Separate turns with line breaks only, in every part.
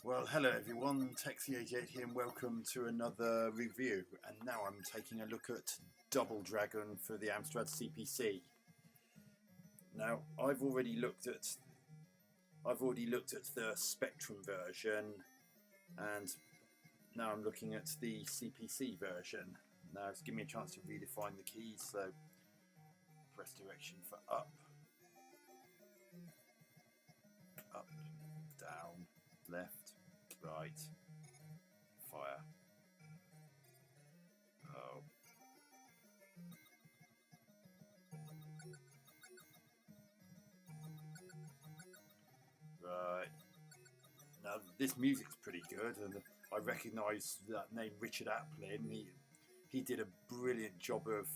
Well, hello everyone, Texie88 here and welcome to another review. And now I'm taking a look at Double Dragon for the Amstrad CPC. Now, I've already looked at the Spectrum version, and now I'm looking at the CPC version. Now it's giving me a chance to redefine the keys, so press direction for up, down, left, right, fire. Oh. Right. Now this music's pretty good, and I recognise that name, Richard Applin. He did a brilliant job of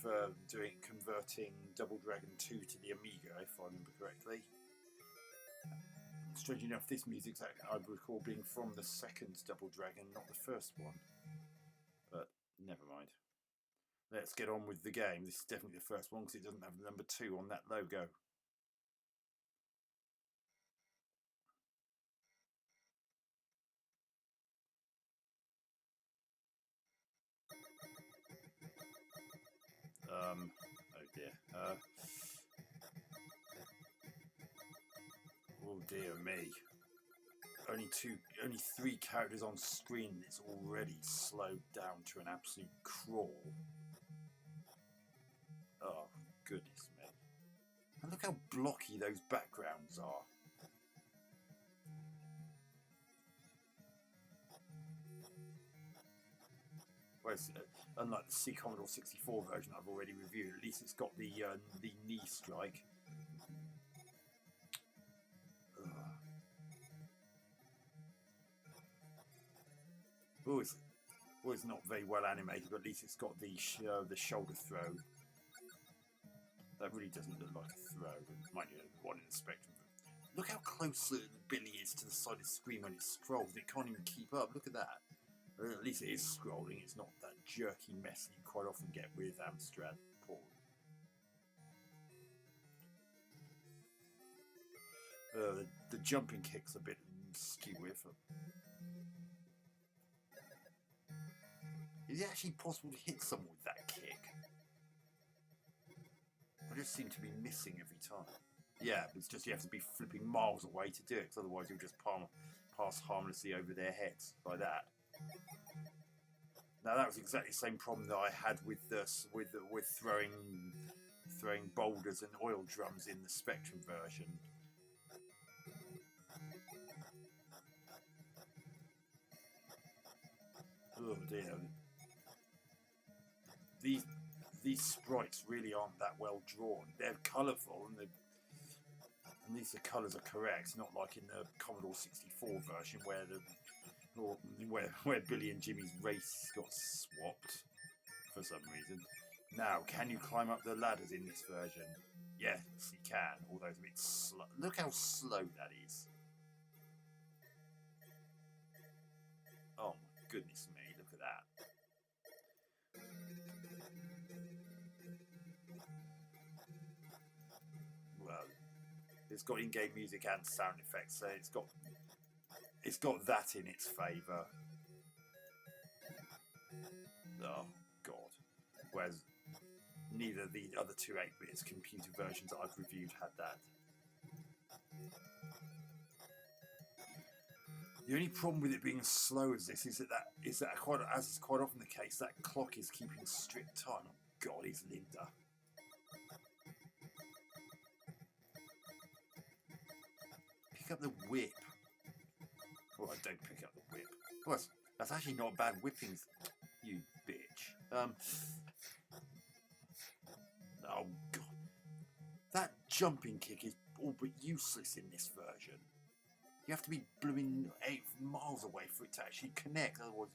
converting Double Dragon 2 to the Amiga, if I remember correctly. Strange enough, this music's, I recall, being from the second Double Dragon, not the first one. But never mind. Let's get on with the game. This is definitely the first one because it doesn't have the number 2 on that logo. Oh dear. Oh dear me. Only 3 characters on screen. It's already slowed down to an absolute crawl. Oh goodness me. And look how blocky those backgrounds are. Whereas, unlike the Commodore 64 version I've already reviewed, at least it's got the knee strike. Oh, it's not very well animated, but at least it's got the shoulder throw. That really doesn't look like a throw, but might be one in the Spectrum. Look how close Billy is to the side of the screen when it scrolls. It can't even keep up. Look at that. Or at least it is scrolling. It's not that jerky mess you quite often get with Amstrad port. The jumping kick's a bit skew with. Is it actually possible to hit someone with that kick? I just seem to be missing every time. Yeah, but it's just you have to be flipping miles away to do it, because otherwise you'll just pass harmlessly over their heads like that. Now that was exactly the same problem that I had with throwing boulders and oil drums in the Spectrum version. Oh dear. These sprites really aren't that well drawn. They're colourful and at least the colours are correct, not like in the Commodore 64 version where Billy and Jimmy's race got swapped for some reason. Now, can you climb up the ladders in this version? Yes, you can, although it's a bit slow. Look how slow that is. Oh my goodness me, look at that. Well, it's got in-game music and sound effects, so it's got that in its favour. Oh god. Whereas neither of the other two 8-bit computer versions that I've reviewed had that. The only problem with it being as slow as this is that as is quite often the case, that clock is keeping strict time. Oh god, he's Linda. Pick up the whip. Well, I don't pick up the whip. Well, that's actually not bad whipping, you bitch. Oh god. That jumping kick is all but useless in this version. You have to be blooming 8 miles away for it to actually connect, otherwise...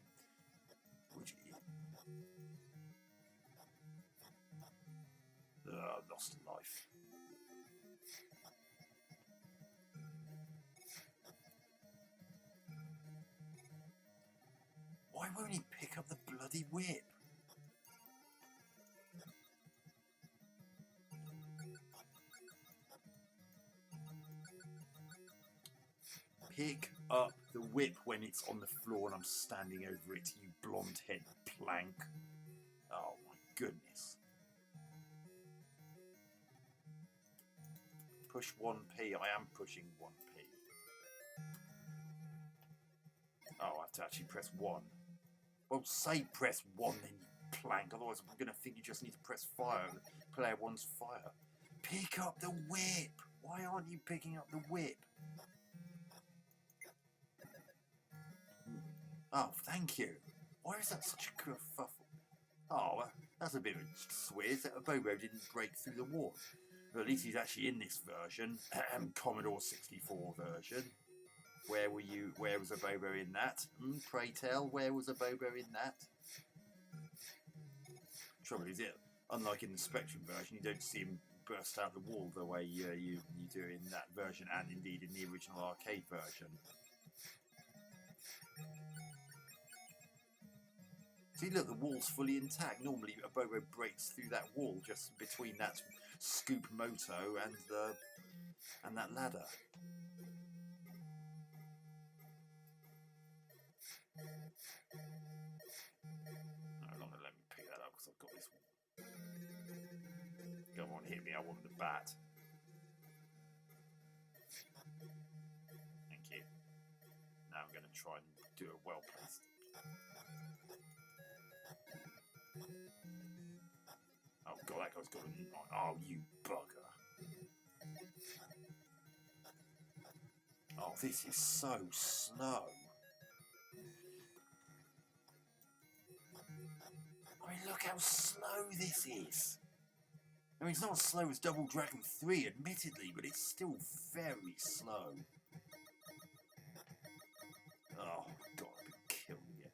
Lost a life. Why won't he pick up the bloody whip? Pick up The whip when it's on the floor and I'm standing over it, you blonde head plank. Oh my goodness. Push 1p. I am pushing 1p. Oh, I have to actually press 1. Well, say press 1 then, you plank. Otherwise I'm going to think you just need to press fire. Player 1's fire. Pick up the whip. Why aren't you picking up the whip? Oh, thank you. Why is that such a kerfuffle? Oh, that's a bit of a swizz that a Bobo didn't break through the wall. But at least he's actually in this version, Commodore 64 version. Where were you? Where was a Bobo in that? Pray tell, where was a Bobo in that? Trouble is, unlike in the Spectrum version, you don't see him burst out the wall the way you do in that version, and indeed in the original arcade version. See, look, the wall's fully intact. Normally, a Bobo breaks through that wall just between that scoop moto and that ladder. No longer let me pick that up because I've got this one. Go on, hit me. I want the bat. Thank you. Now I'm going to try and do a well placed. Oh god, that guy's got a... Oh, you bugger. Oh, this is so slow. I mean, look how slow this is. I mean, it's not as slow as Double Dragon 3, admittedly, but it's still very slow. Oh god, I've been killing you.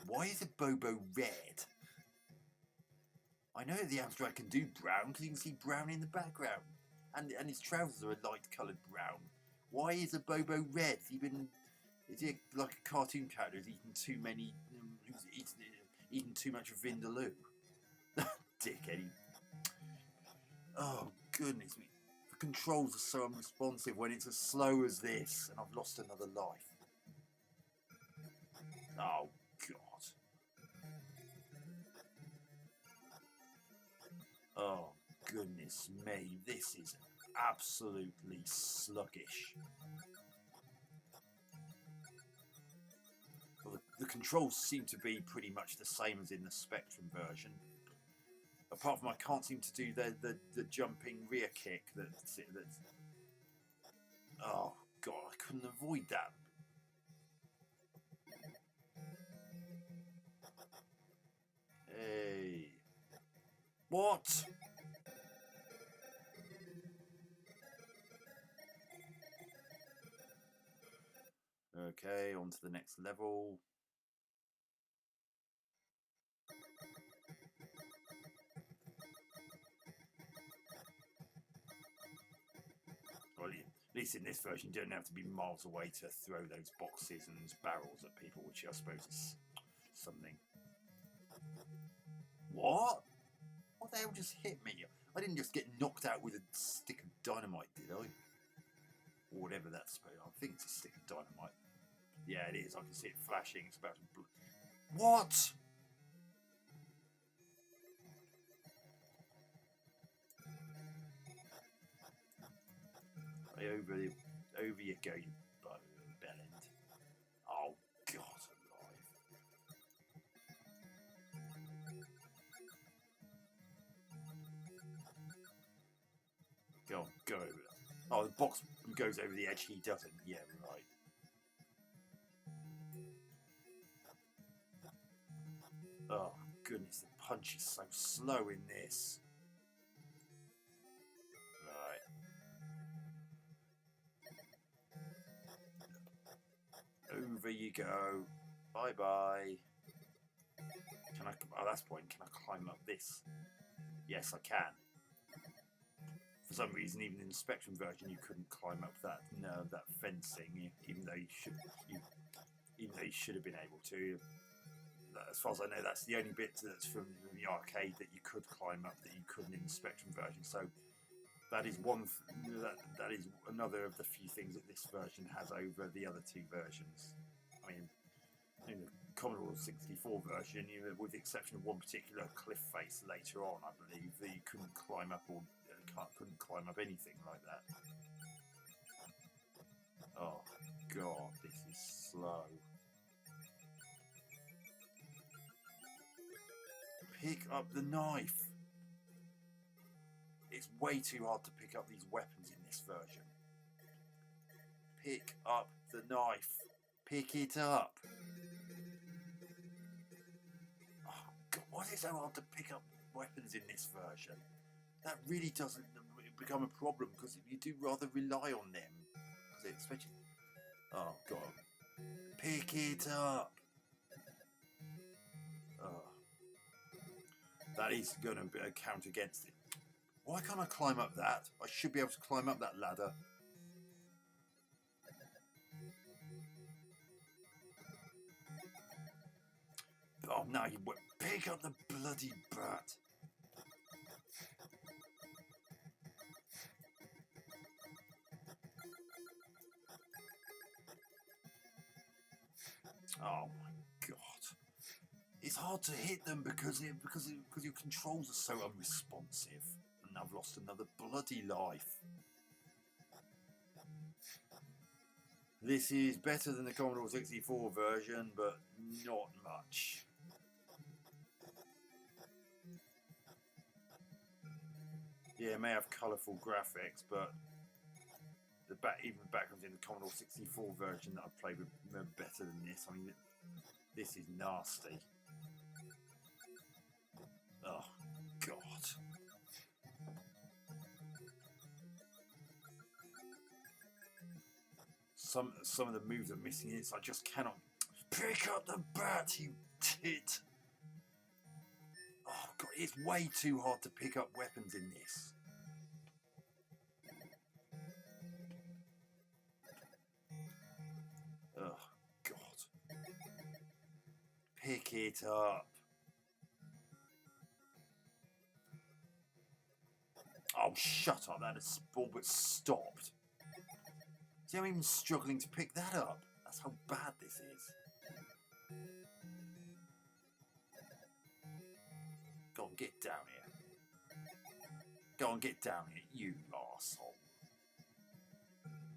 Why is a Bobo red? I know that the Amstrad can do brown because you can see brown in the background, and his trousers are a light coloured brown. Why is a Bobo red? Is he like a cartoon character who's eaten too many, eaten too much Vindaloo? Dickhead. Oh goodness me! The controls are so unresponsive when it's as slow as this, and I've lost another life. Oh god. Oh, goodness me, this is absolutely sluggish. Well, the controls seem to be pretty much the same as in the Spectrum version. Apart from I can't seem to do the jumping rear kick that's... Oh, God, I couldn't avoid that. Hey... What? Okay, on to the next level. Well, at least in this version, you don't have to be miles away to throw those boxes and barrels at people, which I suppose is something. What? What the hell just hit me? I didn't just get knocked out with a stick of dynamite, did I? Or whatever that's supposed to be. I think it's a stick of dynamite. Yeah, it is. I can see it flashing. It's about to... What? Over you go, you bellend. Oh, God alive. Go over there. Oh, the box goes over the edge, he doesn't. Yeah, right. Oh, goodness, the punch is so slow in this. Right. Over you go. Bye-bye. Can I... Oh, that's the point. Can I climb up this? Yes, I can. For some reason, even in the Spectrum version, you couldn't climb up that fencing, even though you should have been able to. As far as I know, that's the only bit that's from the arcade that you could climb up that you couldn't in the Spectrum version. So, That is that is another of the few things that this version has over the other two versions. I mean, in the Commodore 64 version, with the exception of one particular cliff face later on, I believe, that you couldn't climb up or couldn't climb up anything like that. Oh God, this is slow. Pick up the knife. It's way too hard to pick up these weapons in this version. Pick up the knife. Pick it up. Oh God, why is it so hard to pick up weapons in this version? That really doesn't become a problem because you do rather rely on them. Especially, oh God, pick it up. Oh. That is going to count against it. Why can't I climb up that? I should be able to climb up that ladder. Oh, now you pick up the bloody bat. Oh my God. It's hard to hit them because your controls are so unresponsive. And I've lost another bloody life. This is better than the Commodore 64 version, but not much. Yeah, it may have colourful graphics, but even backgrounds in the Commodore 64 version that I've played with are better than this. I mean, this is nasty. Oh God. Some of the moves are missing. I just cannot pick up the bat, you tit. Oh God, it's way too hard to pick up weapons in this. Oh God. Pick it up. Oh, shut up. That has all but stopped. See, I'm even struggling to pick that up. That's how bad this is. Go on, get down here. Go on, get down here, you arsehole.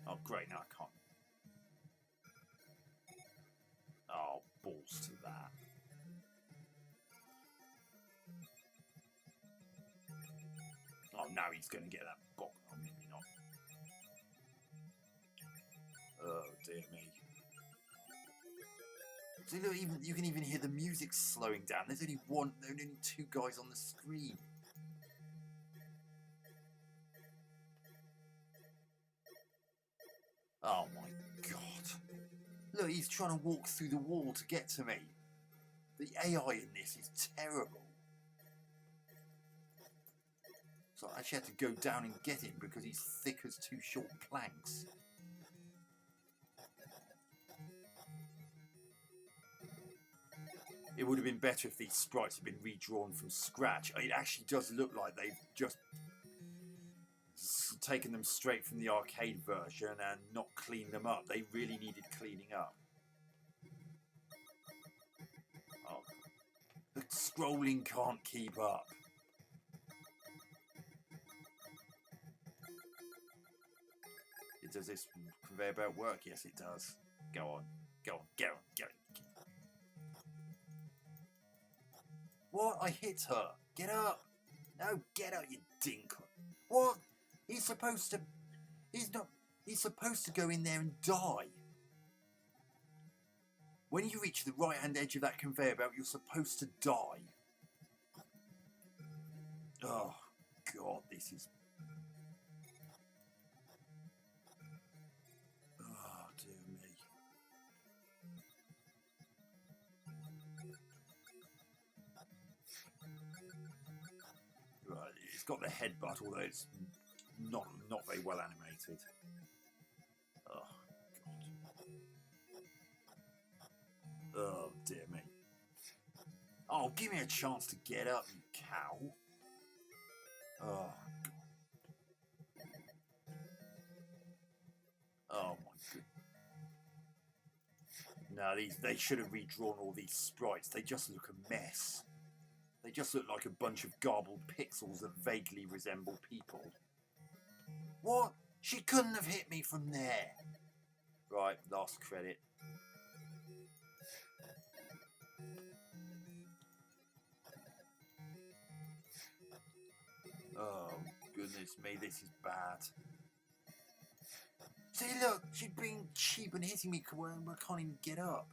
Oh, great, now I can't. Oh, balls to that. Oh, now he's going to get that box. Oh, maybe not. Oh, dear me. See, look, you can even hear the music slowing down. There's only two guys on the screen. Oh my God. Look, he's trying to walk through the wall to get to me. The AI in this is terrible. So I actually had to go down and get him because he's thick as two short planks. It would have been better if these sprites had been redrawn from scratch. It actually does look like they've just taken them straight from the arcade version and not cleaned them up. They really needed cleaning up. Oh, the scrolling can't keep up. Does this conveyor belt work? Yes, it does. Go on. Go on. Get on. Get on. What? I hit her. Get up. No, get up, you dink. What? He's supposed to... He's not... He's supposed to go in there and die. When you reach the right-hand edge of that conveyor belt, you're supposed to die. Oh, God, this is... Oh, dear me. Right, it's got the headbutt, although it's not very well animated. Oh, God. Oh, dear me. Oh, give me a chance to get up, you cow. Oh, God. No, they should have redrawn all these sprites. They just look a mess. They just look like a bunch of garbled pixels that vaguely resemble people. What? She couldn't have hit me from there. Right, last credit. Oh, goodness me, this is bad. See, look, she's being cheap and hitting me when I can't even get up.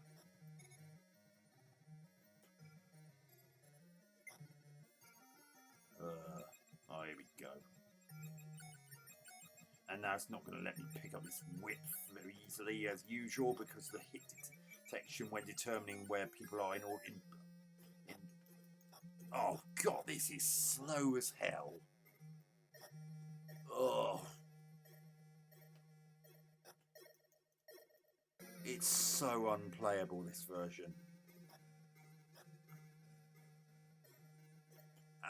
Oh, here we go. And now it's not going to let me pick up this whip very easily as usual because the hit detection when determining where people are in oh god, this is slow as hell. Oh, it's so unplayable, this version.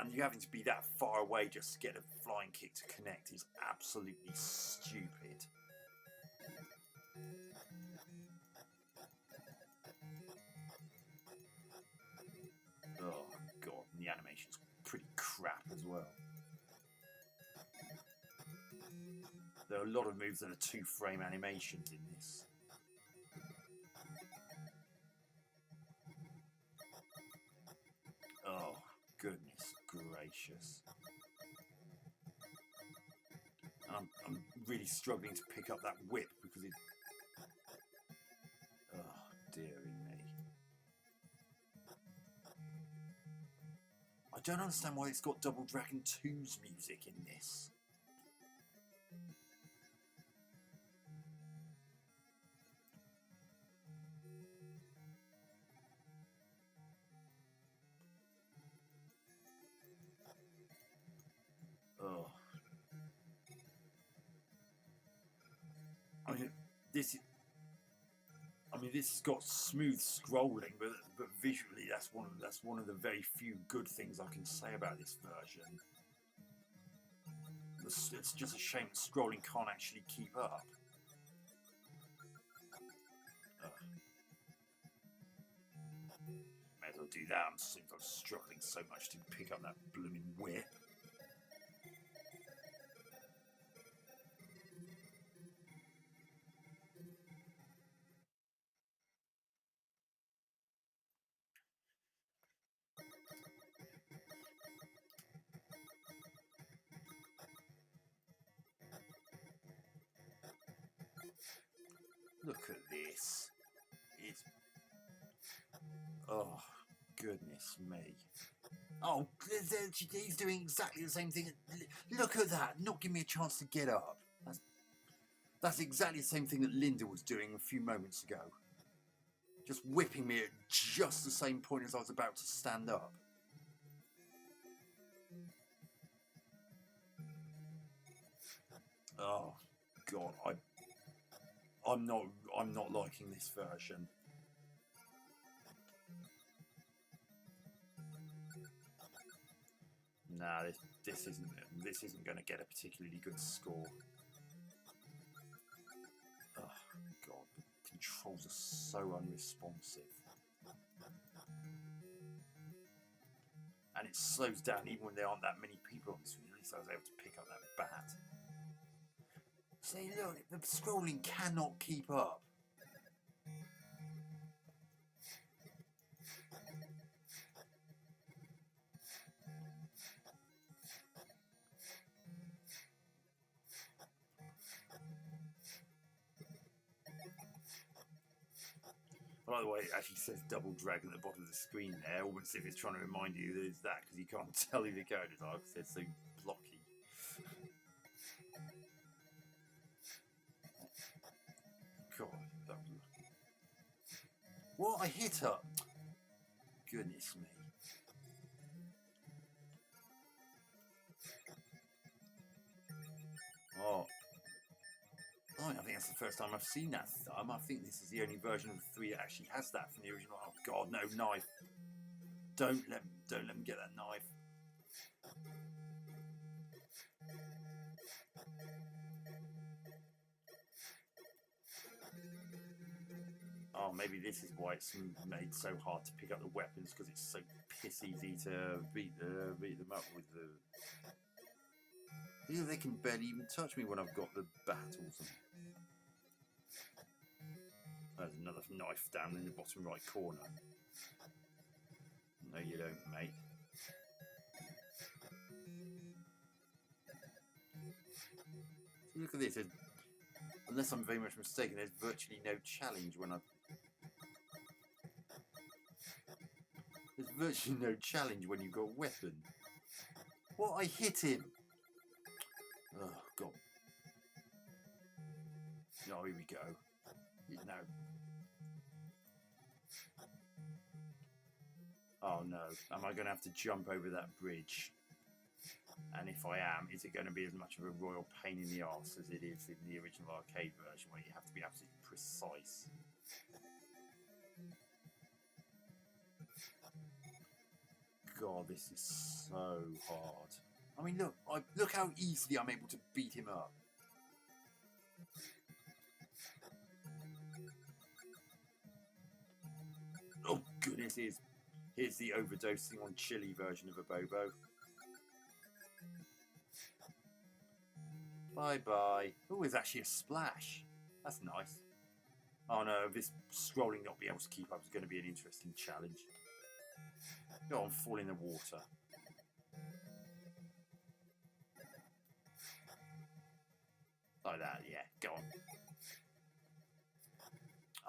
And you having to be that far away just to get a flying kick to connect is absolutely stupid. Oh god, and the animation's pretty crap as well. There are a lot of moves that are 2-frame animations in this. Oh, goodness gracious. I'm really struggling to pick up that whip because it... Oh, dearie me. I don't understand why it's got Double Dragon 2's music in this. Oh. This has got smooth scrolling, but visually that's one of the very few good things I can say about this version. It's just a shame that scrolling can't actually keep up. May as well do that. I'm struggling so much to pick up that blooming whip. Look at this. It's... Oh, goodness me. Oh, he's doing exactly the same thing. Look at that. Not giving me a chance to get up. That's exactly the same thing that Linda was doing a few moments ago. Just whipping me at just the same point as I was about to stand up. Oh, God. I'm not liking this version. Nah, this isn't going to get a particularly good score. Oh god, the controls are so unresponsive, and it slows down even when there aren't that many people on the screen. At least I was able to pick up that bat. See, look, the scrolling cannot keep up. By the way, it actually says Double Dragon at the bottom of the screen there, almost as if it's trying to remind you that it's that, because you can't tell who the characters are because they're so blocky. God, what? I hit her? Goodness me. Oh. I think that's the first time I've seen that thumb. I think this is the only version of the 3 that actually has that from the original. Oh god, no, knife. Don't let me get that knife. Oh Oh, maybe this is why it's made so hard to pick up the weapons, because it's so piss easy to beat them up with the... Yeah, they can barely even touch me when I've got the battles. There's another knife down in the bottom right corner. No, you don't, mate. Look at this. Unless I'm very much mistaken, there's virtually no challenge when I... There's virtually no challenge when you've got a weapon. What? I hit him! Oh, God. Oh, here we go. No. Oh, no. Am I going to have to jump over that bridge? And if I am, is it going to be as much of a royal pain in the arse as it is in the original arcade version, where you have to be absolutely precise? God, this is so hard. I mean, look how easily I'm able to beat him up. Oh, goodness, here's the overdosing on chili version of a Bobo. Bye-bye. Oh, there's actually a splash. That's nice. Oh no, this scrolling not being able to keep up is going to be an interesting challenge. Go on, fall in the water. Like that, yeah, go on.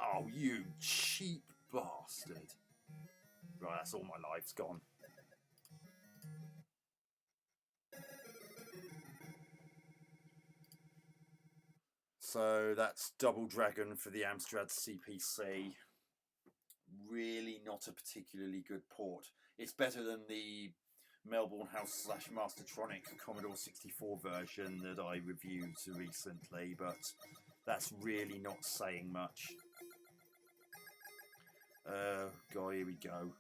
Oh, you cheap bastard. Right, that's all my life's gone. So that's Double Dragon for the Amstrad CPC. Really not a particularly good port. It's better than the Melbourne House / Mastertronic Commodore 64 version that I reviewed recently, but that's really not saying much. God, here we go.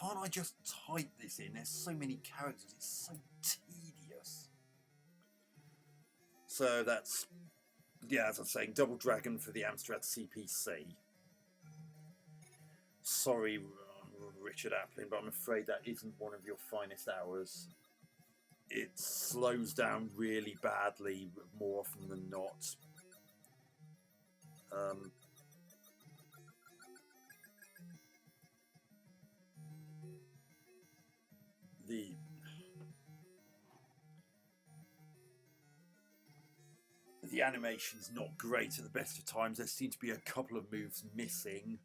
Can't I just type this in? There's so many characters, it's so tedious. So that's, yeah, as I was saying, Double Dragon for the Amstrad CPC. Sorry, Richard Applin, but I'm afraid that isn't one of your finest hours. It slows down really badly more often than not. The animation's not great at the best of times. There seem to be a couple of moves missing.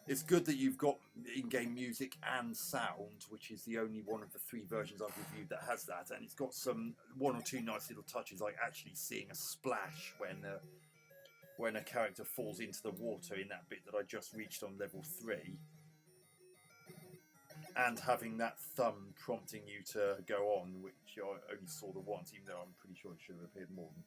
It's good that you've got in-game music and sound, which is the only one of the 3 versions I've reviewed that has that, and it's got one or two nice little touches, like actually seeing a splash when a character falls into the water in that bit that I just reached on level 3, and having that thumb prompting you to go on, which I only saw the once, even though I'm pretty sure it should have appeared more than.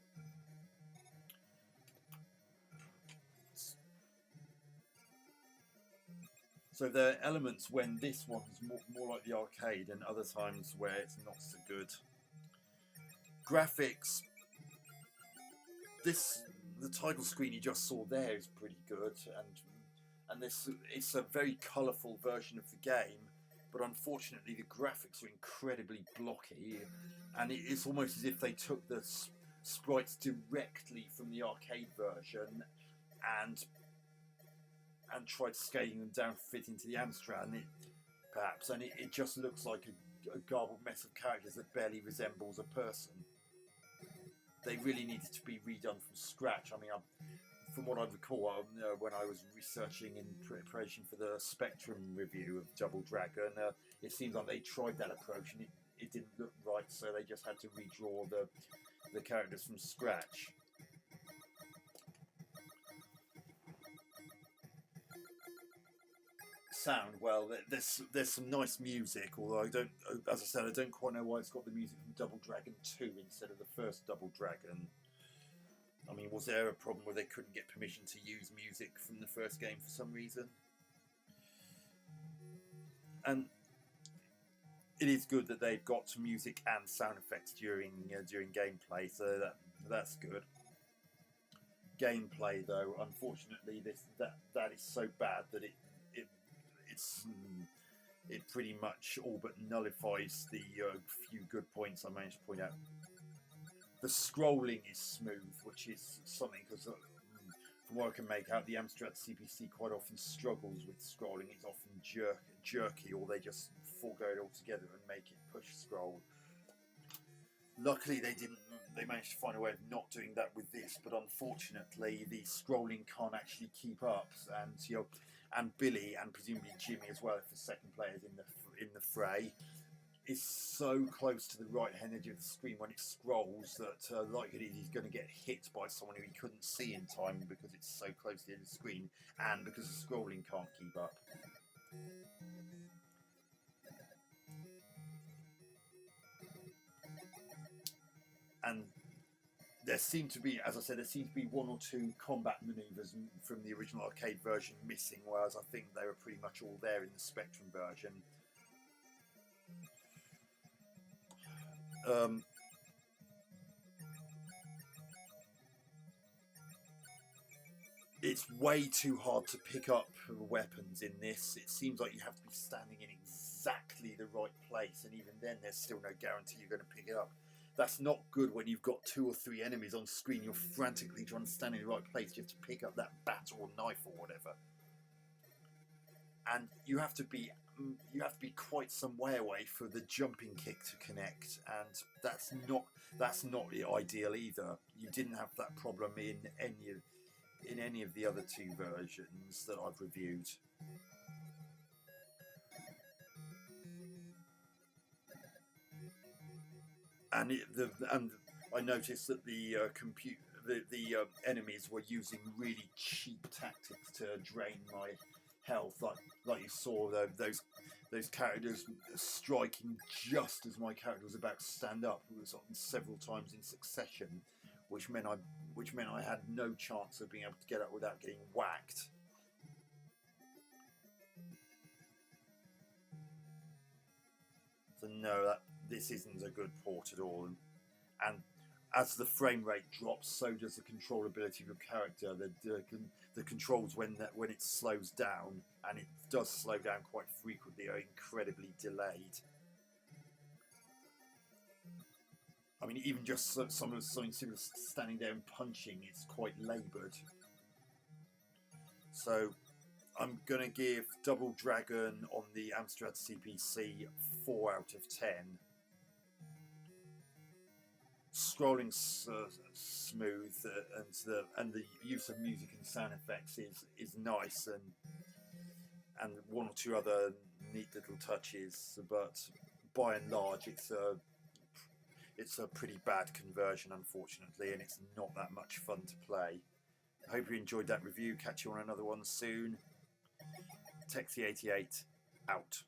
So there are elements when this one's more like the arcade, and other times where it's not so good. Graphics. The title screen you just saw there is pretty good, and it's a very colourful version of the game, but unfortunately the graphics are incredibly blocky, and it's almost as if they took the sprites directly from the arcade version and tried scaling them down to fit into the Amstrad, and it just looks like a garbled mess of characters that barely resembles a person. They really needed to be redone from scratch. I mean, from what I recall, when I was researching in preparation for the Spectrum review of Double Dragon, it seems like they tried that approach and it didn't look right, so they just had to redraw the characters from scratch. Sound, well, there's some nice music, although as I said, I don't quite know why it's got the music from Double Dragon 2 instead of the first Double Dragon. I mean, was there a problem where they couldn't get permission to use music from the first game for some reason? And it is good that they've got music and sound effects during gameplay, so that's good. Gameplay, though, unfortunately, that is so bad that it pretty much all but nullifies the few good points I managed to point out. The scrolling is smooth, which is something, because from what I can make out, the Amstrad CPC quite often struggles with scrolling. It's often jerky, or they just forego it altogether and make it push scroll. Luckily, they managed to find a way of not doing that with this, but unfortunately, the scrolling can't actually keep up, and Billy, and presumably Jimmy as well, if the second player's in the fray, is so close to the right hand edge of the screen when it scrolls that likely he's going to get hit by someone who he couldn't see in time because it's so close to the edge of the screen, and because the scrolling can't keep up. And there seem to be, as I said, one or two combat manoeuvres from the original arcade version missing, whereas I think they were pretty much all there in the Spectrum version. It's way too hard to pick up weapons in this. It seems like you have to be standing in exactly the right place, and even then there's still no guarantee you're going to pick it up. That's not good when you've got 2 or 3 enemies on screen. You're frantically trying to stand in the right place. You have to pick up that bat or knife or whatever, and you have to be quite some way away for the jumping kick to connect, and that's not ideal either. You didn't have that problem in any of the other 2 versions that I've reviewed. And I noticed that the enemies were using really cheap tactics to drain my health, like you saw those characters striking just as my character was about to stand up. It was several times in succession, which meant I had no chance of being able to get up without getting whacked. So no, this isn't a good port at all. And as the frame rate drops, so does the controllability of your character. The controls when it slows down, and it does slow down quite frequently, are incredibly delayed. I mean, even just something simple as standing there and punching is quite laboured. So I'm going to give Double Dragon on the Amstrad CPC 4 out of 10. Scrolling smooth, and the use of music and sound effects is nice, and 1 or 2 other neat little touches, but by and large it's a pretty bad conversion, unfortunately, and it's not that much fun to play. I hope you enjoyed that review. Catch you on another one soon. Texie88 out.